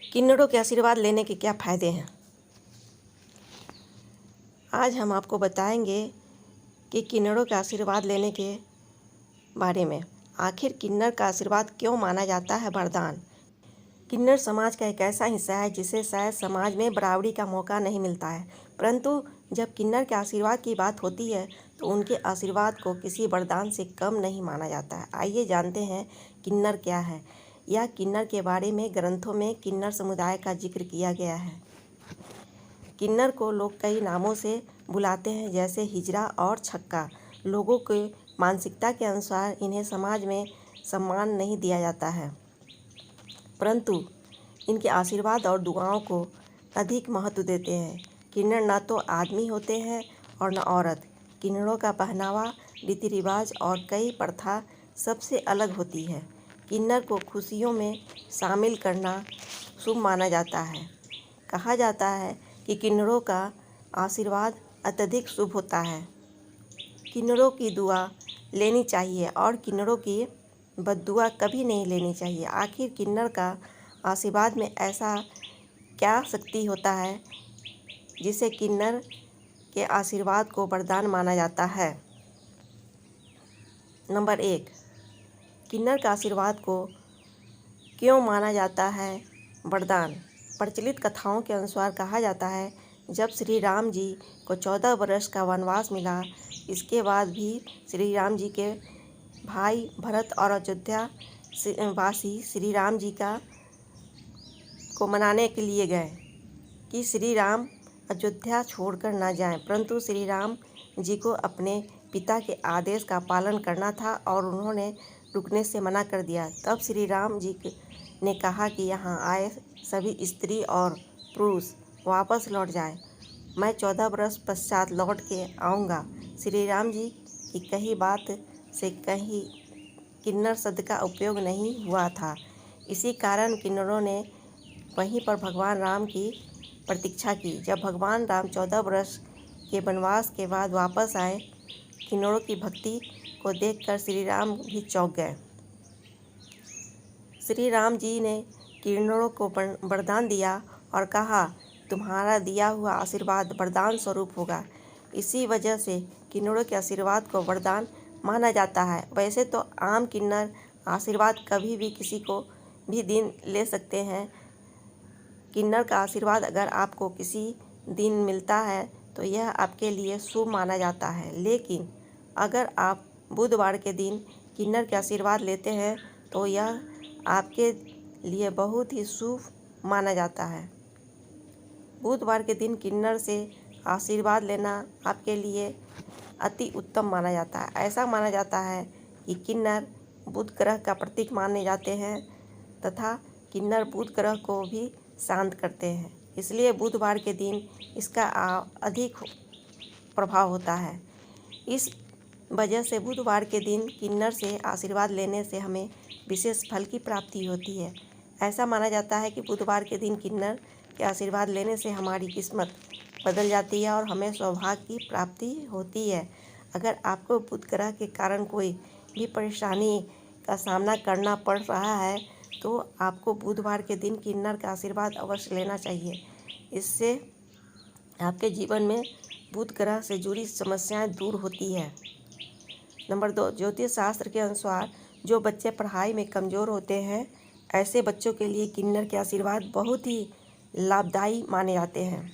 किन्नरों के आशीर्वाद लेने के क्या फ़ायदे हैं। आज हम आपको बताएंगे कि किन्नरों के आशीर्वाद लेने के बारे में। आखिर किन्नर का आशीर्वाद क्यों माना जाता है वरदान। किन्नर समाज का एक ऐसा हिस्सा है जिसे शायद समाज में बराबरी का मौका नहीं मिलता है, परंतु जब किन्नर के आशीर्वाद की बात होती है तो उनके आशीर्वाद को किसी वरदान से कम नहीं माना जाता है। आइए जानते हैं किन्नर क्या है। यह किन्नर के बारे में ग्रंथों में किन्नर समुदाय का जिक्र किया गया है। किन्नर को लोग कई नामों से बुलाते हैं, जैसे हिजड़ा और छक्का। लोगों के मानसिकता के अनुसार इन्हें समाज में सम्मान नहीं दिया जाता है, परंतु इनके आशीर्वाद और दुआओं को अधिक महत्व देते हैं। किन्नर न तो आदमी होते हैं और न औरत। किन्नरों का पहनावा, रीति रिवाज और कई प्रथा सबसे अलग होती है। किन्नर को खुशियों में शामिल करना शुभ माना जाता है। कहा जाता है कि किन्नरों का आशीर्वाद अत्यधिक शुभ होता है। किन्नरों की दुआ लेनी चाहिए और किन्नरों की बद्दुआ कभी नहीं लेनी चाहिए। आखिर किन्नर का आशीर्वाद में ऐसा क्या शक्ति होता है जिसे किन्नर के आशीर्वाद को वरदान माना जाता है। नंबर 1, किन्नर का आशीर्वाद को क्यों माना जाता है वरदान। प्रचलित कथाओं के अनुसार कहा जाता है, जब श्री राम जी को 14 वर्ष का वनवास मिला, इसके बाद भी श्री राम जी के भाई भरत और अयोध्या वासी श्री राम जी को मनाने के लिए गए कि श्री राम अयोध्या छोड़कर न जाएं, परंतु श्री राम जी को अपने पिता के आदेश का पालन करना था और उन्होंने रुकने से मना कर दिया। तब श्री राम जी ने कहा कि यहाँ आए सभी स्त्री और पुरुष वापस लौट जाएं, मैं 14 वर्ष पश्चात लौट के आऊँगा। श्री राम जी की कही बात से कहीं किन्नर शब्द का उपयोग नहीं हुआ था। इसी कारण किन्नरों ने वहीं पर भगवान राम की प्रतीक्षा की। जब भगवान राम 14 वर्ष के वनवास के बाद वापस आए, किन्नरों की भक्ति को देखकर श्री राम भी चौंक गए। श्री राम जी ने किन्नरों को वरदान दिया और कहा, तुम्हारा दिया हुआ आशीर्वाद वरदान स्वरूप होगा। इसी वजह से किन्नरों के आशीर्वाद को वरदान माना जाता है। वैसे तो आम किन्नर आशीर्वाद कभी भी किसी को भी दिन ले सकते हैं। किन्नर का आशीर्वाद अगर आपको किसी दिन मिलता है तो यह आपके लिए शुभ माना जाता है, लेकिन अगर आप बुधवार के दिन किन्नर के आशीर्वाद लेते हैं तो यह आपके लिए बहुत ही शुभ माना जाता है। बुधवार के दिन किन्नर से आशीर्वाद लेना आपके लिए अति उत्तम माना जाता है। ऐसा माना जाता है कि किन्नर बुध ग्रह का प्रतीक माने जाते हैं तथा किन्नर बुध ग्रह को भी शांत करते हैं, इसलिए बुधवार के दिन इसका अधिक प्रभाव होता है। इस वजह से बुधवार के दिन किन्नर से आशीर्वाद लेने से हमें विशेष फल की प्राप्ति होती है। ऐसा माना जाता है कि बुधवार के दिन किन्नर के आशीर्वाद लेने से हमारी किस्मत बदल जाती है और हमें सौभाग्य की प्राप्ति होती है। अगर आपको बुध ग्रह के कारण कोई भी परेशानी का सामना करना पड़ रहा है तो आपको बुधवार के दिन किन्नर का आशीर्वाद अवश्य लेना चाहिए। इससे आपके जीवन में बुध ग्रह से जुड़ी समस्याएं दूर होती है। नंबर 2, ज्योतिष शास्त्र के अनुसार जो बच्चे पढ़ाई में कमज़ोर होते हैं, ऐसे बच्चों के लिए किन्नर के आशीर्वाद बहुत ही लाभदायी माने जाते हैं।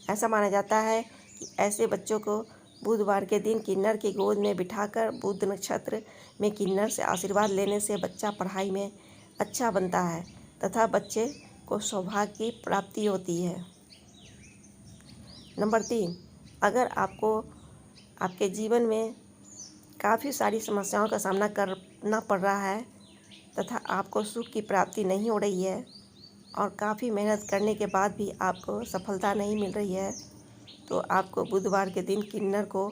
ऐसा माना जाता है कि ऐसे बच्चों को बुधवार के दिन किन्नर की गोद में बिठाकर बुध नक्षत्र में किन्नर से आशीर्वाद लेने से बच्चा पढ़ाई में अच्छा बनता है तथा बच्चे को सौभाग्य की प्राप्ति होती है। नंबर 3, अगर आपको आपके जीवन में काफ़ी सारी समस्याओं का सामना करना पड़ रहा है तथा आपको सुख की प्राप्ति नहीं हो रही है और काफ़ी मेहनत करने के बाद भी आपको सफलता नहीं मिल रही है, तो आपको बुधवार के दिन किन्नर को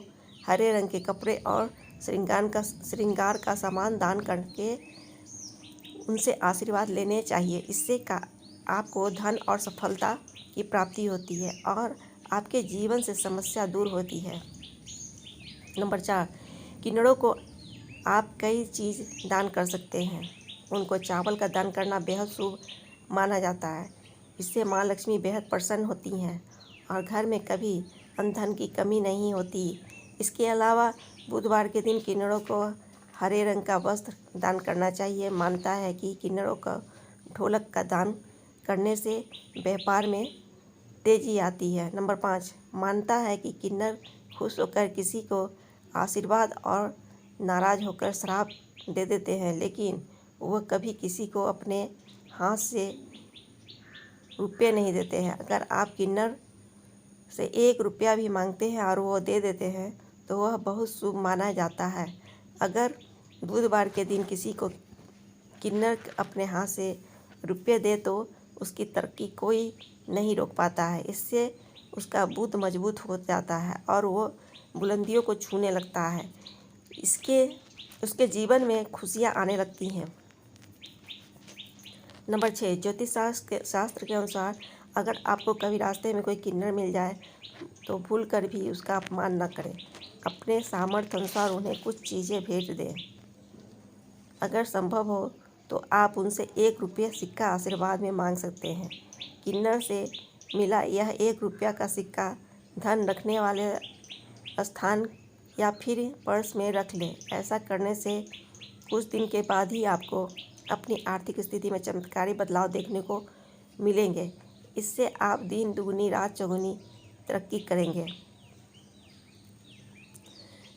हरे रंग के कपड़े और श्रृंगार का सामान दान करके उनसे आशीर्वाद लेने चाहिए। इससे आपको धन और सफलता की प्राप्ति होती है और आपके जीवन से समस्या दूर होती है। नंबर 4, किन्नरों को आप कई चीज़ दान कर सकते हैं। उनको चावल का दान करना बेहद शुभ माना जाता है। इससे माँ लक्ष्मी बेहद प्रसन्न होती हैं और घर में कभी अन्न धन की कमी नहीं होती। इसके अलावा बुधवार के दिन किन्नरों को हरे रंग का वस्त्र दान करना चाहिए। मानता है कि किन्नरों को ढोलक का दान करने से व्यापार में तेजी आती है। नंबर 5, मानता है कि किन्नर खुश होकर किसी को आशीर्वाद और नाराज होकर श्राप दे देते हैं, लेकिन वह कभी किसी को अपने हाथ से रुपये नहीं देते हैं। अगर आप किन्नर से 1 रुपया भी मांगते हैं और वो दे देते हैं तो वह बहुत शुभ माना जाता है। अगर बुधवार के दिन किसी को किन्नर अपने हाथ से रुपये दे तो उसकी तरक्की कोई नहीं रोक पाता है। इससे उसका बुद्ध मजबूत हो जाता है और वो बुलंदियों को छूने लगता है। उसके जीवन में खुशियाँ आने लगती हैं। नंबर 6, ज्योतिष शास्त्र के अनुसार अगर आपको कभी रास्ते में कोई किन्नर मिल जाए तो भूल कर भी उसका अपमान न करें। अपने सामर्थ्य अनुसार उन्हें कुछ चीज़ें भेज दें। अगर संभव हो तो आप उनसे 1 रुपया सिक्का आशीर्वाद में मांग सकते हैं। किन्नर से मिला यह 1 रुपया का सिक्का धन रखने वाले स्थान या फिर पर्स में रख लें। ऐसा करने से कुछ दिन के बाद ही आपको अपनी आर्थिक स्थिति में चमत्कारी बदलाव देखने को मिलेंगे। इससे आप दिन दुगनी रात चौगुनी तरक्की करेंगे।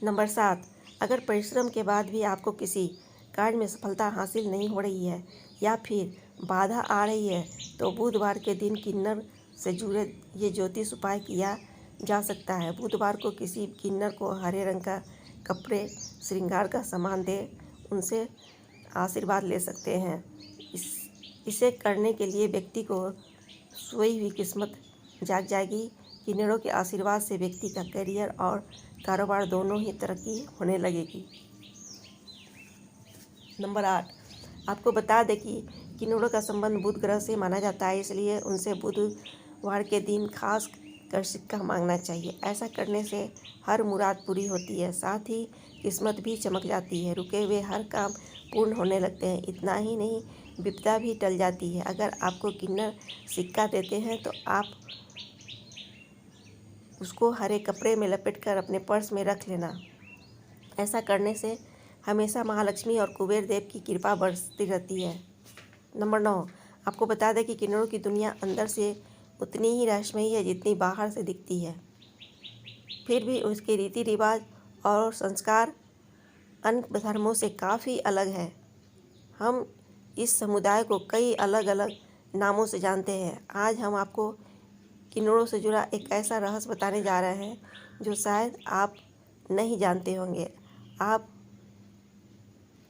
नंबर 7, अगर परिश्रम के बाद भी आपको किसी कार्य में सफलता हासिल नहीं हो रही है या फिर बाधा आ रही है तो बुधवार के दिन किन्नर से जुड़े ये ज्योतिष उपाय किया जा सकता है। बुधवार को किसी किन्नर को हरे रंग का कपड़े, श्रृंगार का सामान दे उनसे आशीर्वाद ले सकते हैं। इसे करने के लिए व्यक्ति को सोई हुई किस्मत जाग जाएगी। किन्नरों के आशीर्वाद से व्यक्ति का करियर और कारोबार दोनों ही तरक्की होने लगेगी। नंबर 8, आपको बता दें कि किन्नरों का संबंध बुध ग्रह से माना जाता है, इसलिए उनसे बुधवार के दिन खास कर सिक्का मांगना चाहिए। ऐसा करने से हर मुराद पूरी होती है, साथ ही किस्मत भी चमक जाती है। रुके हुए हर काम पूर्ण होने लगते हैं। इतना ही नहीं, विपदा भी टल जाती है। अगर आपको किन्नर सिक्का देते हैं तो आप उसको हरे कपड़े में लपेटकर अपने पर्स में रख लेना। ऐसा करने से हमेशा महालक्ष्मी और कुबेर देव की कृपा बरसती रहती है। नंबर 9, आपको बता दें कि किन्नरों की दुनिया अंदर से उतनी ही रहस्यमयी है जितनी बाहर से दिखती है। फिर भी उसके रीति रिवाज और संस्कार अन्य धर्मों से काफ़ी अलग है। हम इस समुदाय को कई अलग अलग नामों से जानते हैं। आज हम आपको किन्नरों से जुड़ा एक ऐसा रहस्य बताने जा रहे हैं जो शायद आप नहीं जानते होंगे।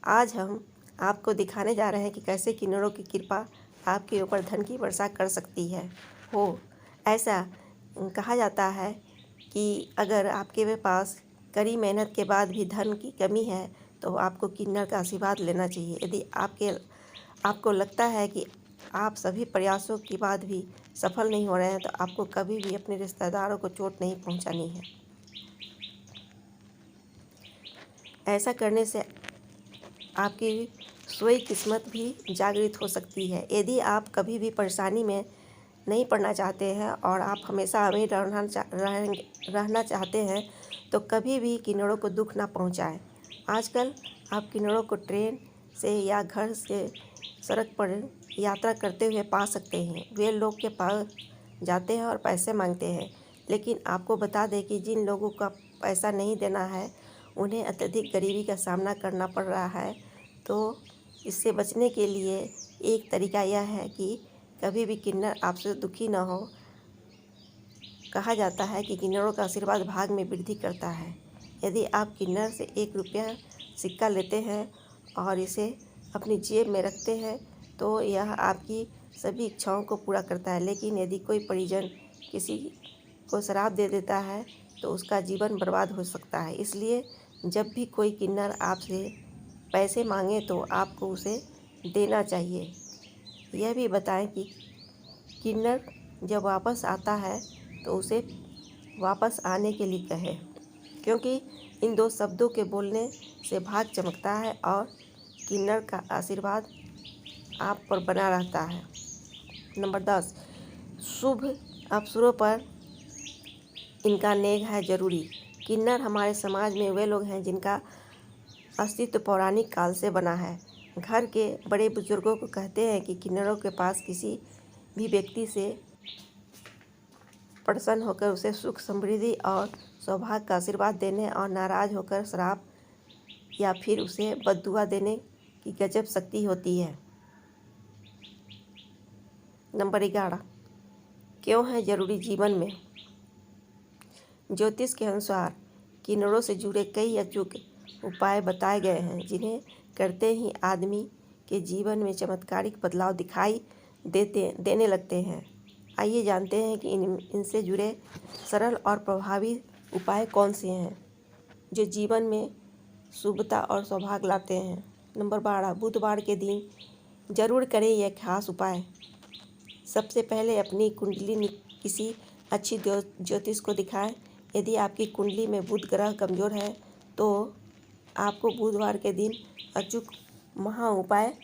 आज हम आपको दिखाने जा रहे हैं कि कैसे किन्नरों की कृपा आपके ऊपर धन की वर्षा कर सकती है। ऐसा कहा जाता है कि अगर आपके पास कड़ी मेहनत के बाद भी धन की कमी है तो आपको किन्नर का आशीर्वाद लेना चाहिए। यदि आपको लगता है कि आप सभी प्रयासों के बाद भी सफल नहीं हो रहे हैं तो आपको कभी भी अपने रिश्तेदारों को चोट नहीं पहुंचानी है। ऐसा करने से आपकी सोई किस्मत भी जागृत हो सकती है। यदि आप कभी भी परेशानी में नहीं पड़ना चाहते हैं और आप हमेशा अमीर रहना चाहते हैं तो कभी भी किन्नरों को दुख ना पहुंचाएं। आजकल आप किन्नरों को ट्रेन से या घर से सड़क पर यात्रा करते हुए पा सकते हैं। वे लोग के पास जाते हैं और पैसे मांगते हैं, लेकिन आपको बता दें कि जिन लोगों का पैसा नहीं देना है उन्हें अत्यधिक गरीबी का सामना करना पड़ रहा है। तो इससे बचने के लिए एक तरीका यह है कि कभी भी किन्नर आपसे दुखी न हो। कहा जाता है कि किन्नरों का आशीर्वाद भाग में वृद्धि करता है। यदि आप किन्नर से 1 रुपया सिक्का लेते हैं और इसे अपनी जेब में रखते हैं तो यह आपकी सभी इच्छाओं को पूरा करता है, लेकिन यदि कोई परिजन किसी को श्राप दे देता है तो उसका जीवन बर्बाद हो सकता है। इसलिए जब भी कोई किन्नर आपसे पैसे मांगे तो आपको उसे देना चाहिए। यह भी बताएं कि किन्नर जब वापस आता है तो उसे वापस आने के लिए कहें, क्योंकि इन 2 शब्दों के बोलने से भाग चमकता है और किन्नर का आशीर्वाद आप पर बना रहता है। नंबर 10, शुभ अवसरों पर इनका नेग है जरूरी। किन्नर हमारे समाज में वे लोग हैं जिनका अस्तित्व पौराणिक काल से बना है। घर के बड़े बुजुर्गों को कहते हैं कि किन्नरों के पास किसी भी व्यक्ति से प्रसन्न होकर उसे सुख समृद्धि और सौभाग्य का आशीर्वाद देने और नाराज होकर श्राप या फिर उसे बद्दुआ देने की गजब शक्ति होती है। नंबर 11, क्यों है जरूरी जीवन में। ज्योतिष के अनुसार किन्नरों से जुड़े कई अचूक उपाय बताए गए हैं जिन्हें करते ही आदमी के जीवन में चमत्कारिक बदलाव दिखाई देने लगते हैं। आइए जानते हैं कि इनसे जुड़े सरल और प्रभावी उपाय कौन से हैं जो जीवन में शुभता और सौभाग्य लाते हैं। नंबर 12, बुधवार के दिन जरूर करें यह खास उपाय। सबसे पहले अपनी कुंडली किसी अच्छी ज्योतिष को दिखाएं। यदि आपकी कुंडली में बुध ग्रह कमज़ोर है तो आपको बुधवार के दिन अचूक महा उपाय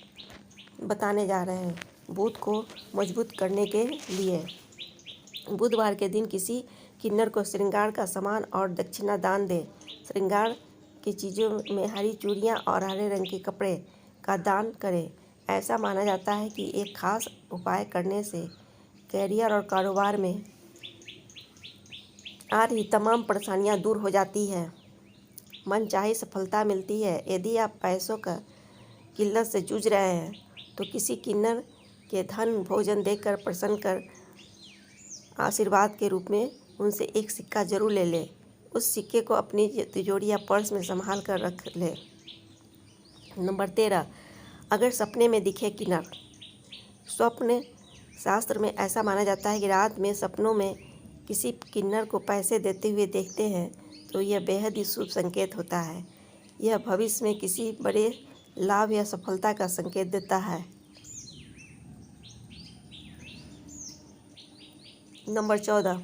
बताने जा रहे हैं। बुध को मजबूत करने के लिए बुधवार के दिन किसी किन्नर को श्रृंगार का सामान और दक्षिणा दान दें। श्रृंगार की चीज़ों में हरी चूड़ियाँ और हरे रंग के कपड़े का दान करें। ऐसा माना जाता है कि एक खास उपाय करने से कैरियर और कारोबार में आ रही तमाम परेशानियां दूर हो जाती है, मनचाही सफलता मिलती है। यदि आप पैसों का किल्लत से जूझ रहे हैं तो किसी किन्नर के धन भोजन देकर प्रसन्न कर आशीर्वाद के रूप में उनसे एक सिक्का जरूर ले लें। उस सिक्के को अपनी तिजोरी या पर्स में संभाल कर रख लें। नंबर 13, अगर सपने में दिखे किन्नर। स्वप्न शास्त्र में ऐसा माना जाता है कि रात में सपनों में किसी किन्नर को पैसे देते हुए देखते हैं तो यह बेहद ही शुभ संकेत होता है। यह भविष्य में किसी बड़े लाभ या सफलता का संकेत देता है। नंबर 14,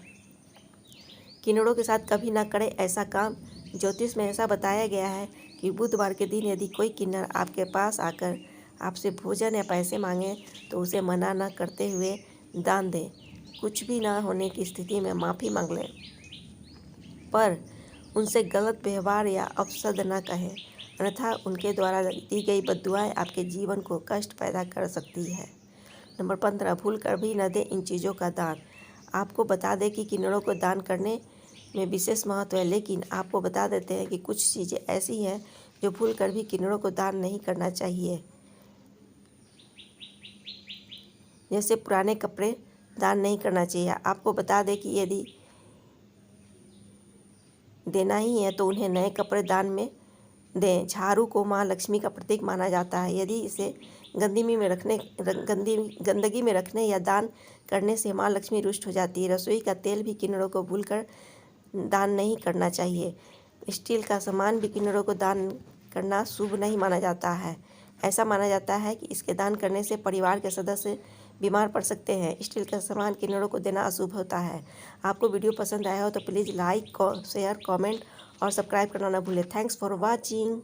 किन्नरों के साथ कभी ना करें ऐसा काम। ज्योतिष में ऐसा बताया गया है कि बुधवार के दिन यदि कोई किन्नर आपके पास आकर आपसे भोजन या पैसे मांगे तो उसे मना न करते हुए दान दें। कुछ भी ना होने की स्थिति में माफ़ी मांग लें, पर उनसे गलत व्यवहार या अपशब्द न कहें, अन्यथा उनके द्वारा दी गई बद्दुआएं आपके जीवन को कष्ट पैदा कर सकती है। नंबर 15, भूल कर भी न दें इन चीज़ों का दान। आपको बता दें कि किन्नरों को दान करने में विशेष महत्व है, लेकिन आपको बता देते हैं कि कुछ चीज़ें ऐसी हैं जो भूल कर भी किन्नरों को दान नहीं करना चाहिए। जैसे पुराने कपड़े दान नहीं करना चाहिए। आपको बता दें कि यदि देना ही है तो उन्हें नए कपड़े दान में दें। झाड़ू को माँ लक्ष्मी का प्रतीक माना जाता है। यदि इसे गंदगी में रखने या दान करने से माँ लक्ष्मी रुष्ट हो जाती है। रसोई का तेल भी किन्नरों को भूलकर दान नहीं करना चाहिए। स्टील का सामान भी किन्नरों को दान करना शुभ नहीं माना जाता है। ऐसा माना जाता है कि इसके दान करने से परिवार के सदस्य बीमार पड़ सकते हैं। स्टील का सामान किन्नरों को देना अशुभ होता है। आपको वीडियो पसंद आया हो तो प्लीज़ लाइक, शेयर, कमेंट और सब्सक्राइब करना ना भूलें। Thanks for watching.